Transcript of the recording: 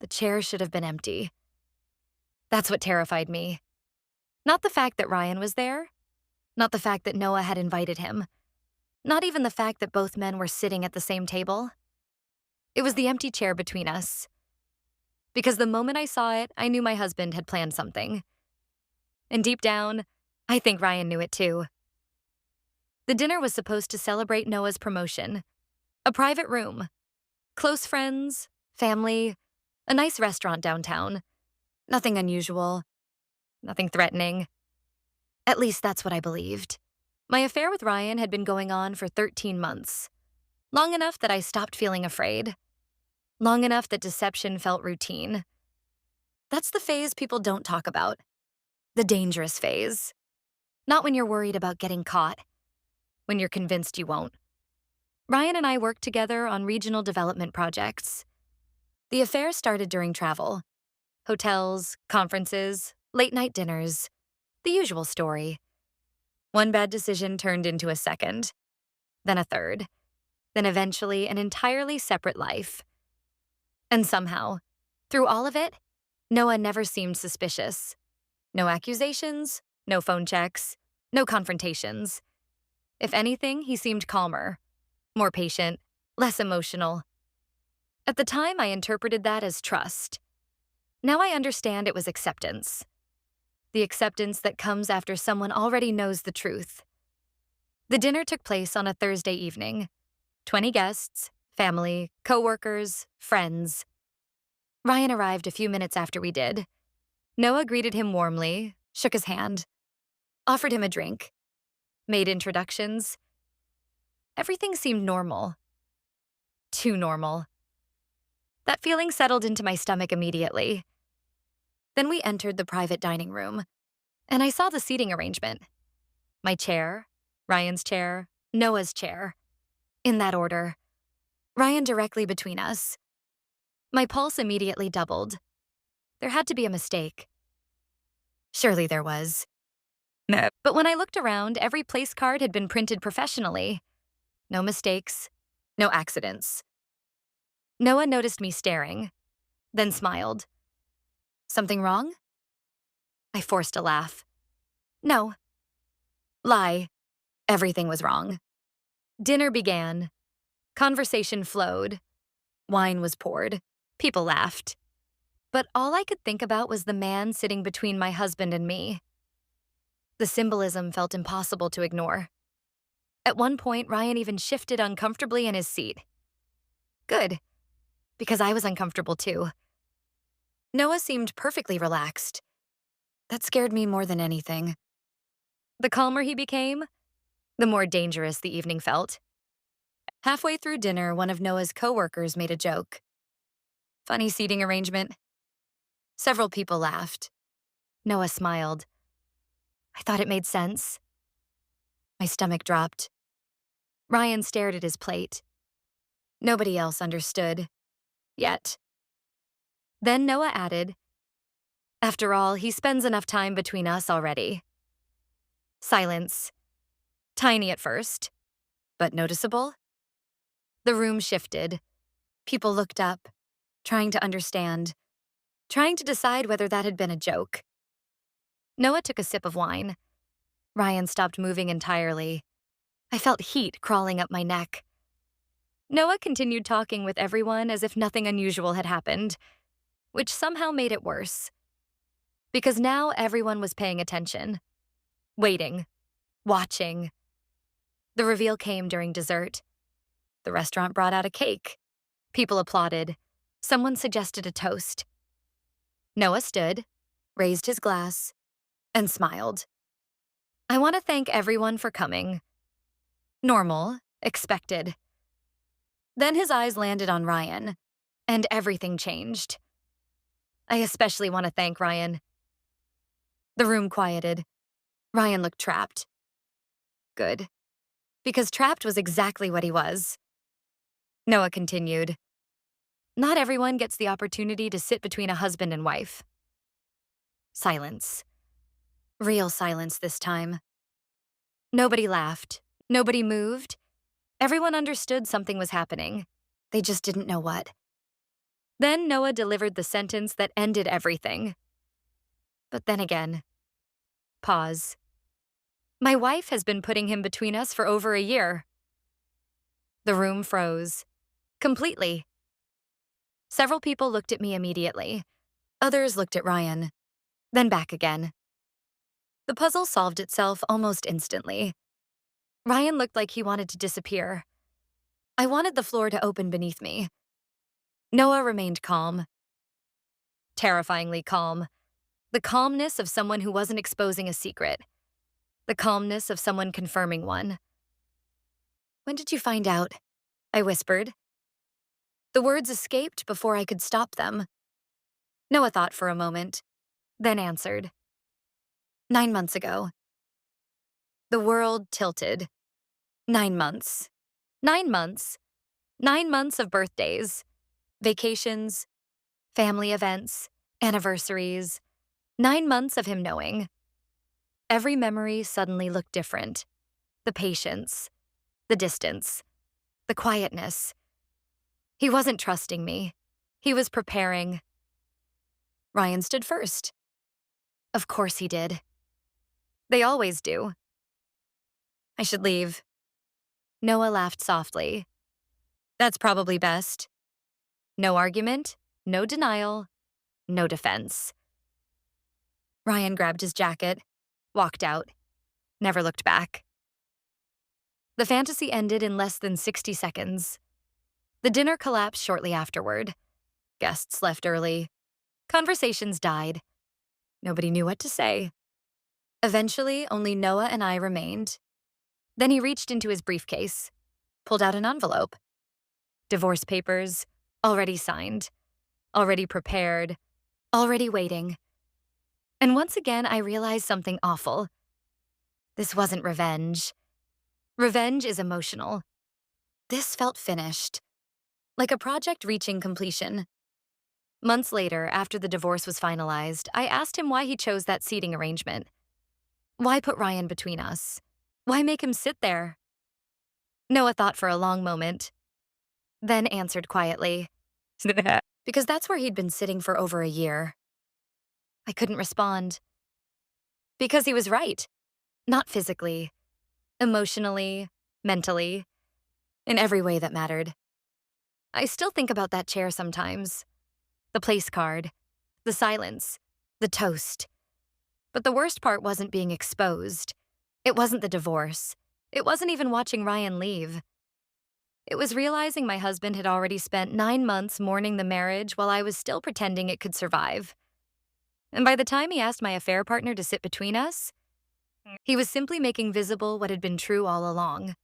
The chair should have been empty. That's what terrified me. Not the fact that Ryan was there, not the fact that Noah had invited him, not even the fact that both men were sitting at the same table. It was the empty chair between us. Because the moment I saw it, I knew my husband had planned something. And deep down, I think Ryan knew it too. The dinner was supposed to celebrate Noah's promotion. A private room, close friends, family, a nice restaurant downtown. Nothing unusual, nothing threatening. At least that's what I believed. My affair with Ryan had been going on for 13 months. Long enough that I stopped feeling afraid. Long enough that deception felt routine. That's the phase people don't talk about. The dangerous phase. Not when you're worried about getting caught. When you're convinced you won't. Ryan and I worked together on regional development projects. The affair started during travel. Hotels, conferences, late-night dinners. The usual story. One bad decision turned into a second. Then a third. Then eventually an entirely separate life. And somehow, through all of it, Noah never seemed suspicious. No accusations, no phone checks, no confrontations. If anything, he seemed calmer, more patient, less emotional. At the time, I interpreted that as trust. Now I understand it was acceptance. The acceptance that comes after someone already knows the truth. The dinner took place on a Thursday evening. 20 guests, family, coworkers, friends. Ryan arrived a few minutes after we did. Noah greeted him warmly, shook his hand, offered him a drink, made introductions. Everything seemed normal. Too normal. That feeling settled into my stomach immediately. Then we entered the private dining room, and I saw the seating arrangement. My chair, Ryan's chair, Noah's chair. In that order. Ryan directly between us. My pulse immediately doubled. There had to be a mistake. Surely there was. No. But when I looked around, every place card had been printed professionally. No mistakes, no accidents. Noah noticed me staring, then smiled. Something wrong? I forced a laugh. No. Lie. Everything was wrong. Dinner began. Conversation flowed. Wine was poured. People laughed. But all I could think about was the man sitting between my husband and me. The symbolism felt impossible to ignore. At one point, Ryan even shifted uncomfortably in his seat. Good, because I was uncomfortable too. Noah seemed perfectly relaxed. That scared me more than anything. The calmer he became, the more dangerous the evening felt. Halfway through dinner, one of Noah's coworkers made a joke. Funny seating arrangement. Several people laughed. Noah smiled. I thought it made sense. My stomach dropped. Ryan stared at his plate. Nobody else understood. Yet. Then Noah added, after all, he spends enough time between us already. Silence. Tiny at first, but noticeable. The room shifted. People looked up, trying to understand, trying to decide whether that had been a joke. Noah took a sip of wine. Ryan stopped moving entirely. I felt heat crawling up my neck. Noah continued talking with everyone as if nothing unusual had happened, which somehow made it worse. Because now everyone was paying attention. Waiting. Watching. The reveal came during dessert. The restaurant brought out a cake. People applauded. Someone suggested a toast. Noah stood, raised his glass, and smiled. I want to thank everyone for coming. Normal, expected. Then his eyes landed on Ryan, and everything changed. I especially want to thank Ryan. The room quieted. Ryan looked trapped. Good. Because trapped was exactly what he was. Noah continued. Not everyone gets the opportunity to sit between a husband and wife. Silence. Real silence this time. Nobody laughed. Nobody moved. Everyone understood something was happening. They just didn't know what. Then Noah delivered the sentence that ended everything. But then again, pause. My wife has been putting him between us for over a year. The room froze. Completely. Several people looked at me immediately. Others looked at Ryan. Then back again. The puzzle solved itself almost instantly. Ryan looked like he wanted to disappear. I wanted the floor to open beneath me. Noah remained calm. Terrifyingly calm. The calmness of someone who wasn't exposing a secret. The calmness of someone confirming one. "When did you find out?" I whispered. The words escaped before I could stop them. Noah thought for a moment, then answered. 9 months ago. The world tilted. 9 months. 9 months. 9 months of birthdays, vacations, family events, anniversaries. 9 months of him knowing. Every memory suddenly looked different. The patience, the distance, the quietness. He wasn't trusting me. He was preparing. Ryan stood first. Of course he did. They always do. I should leave. Noah laughed softly. That's probably best. No argument, no denial, no defense. Ryan grabbed his jacket, walked out, never looked back. The fantasy ended in less than 60 seconds. The dinner collapsed shortly afterward. Guests left early. Conversations died. Nobody knew what to say. Eventually, only Noah and I remained. Then he reached into his briefcase, pulled out an envelope. Divorce papers, already signed, already prepared, already waiting. And once again, I realized something awful. This wasn't revenge. Revenge is emotional. This felt finished, like a project reaching completion. Months later, after the divorce was finalized, I asked him why he chose that seating arrangement. Why put Ryan between us? Why make him sit there? Noah thought for a long moment, then answered quietly. Because that's where he'd been sitting for over a year. I couldn't respond. Because he was right. Not physically, emotionally, mentally, in every way that mattered. I still think about that chair sometimes. The place card, the silence, the toast. But the worst part wasn't being exposed. It wasn't the divorce. It wasn't even watching Ryan leave. It was realizing my husband had already spent 9 months mourning the marriage while I was still pretending it could survive. And by the time he asked my affair partner to sit between us, he was simply making visible what had been true all along.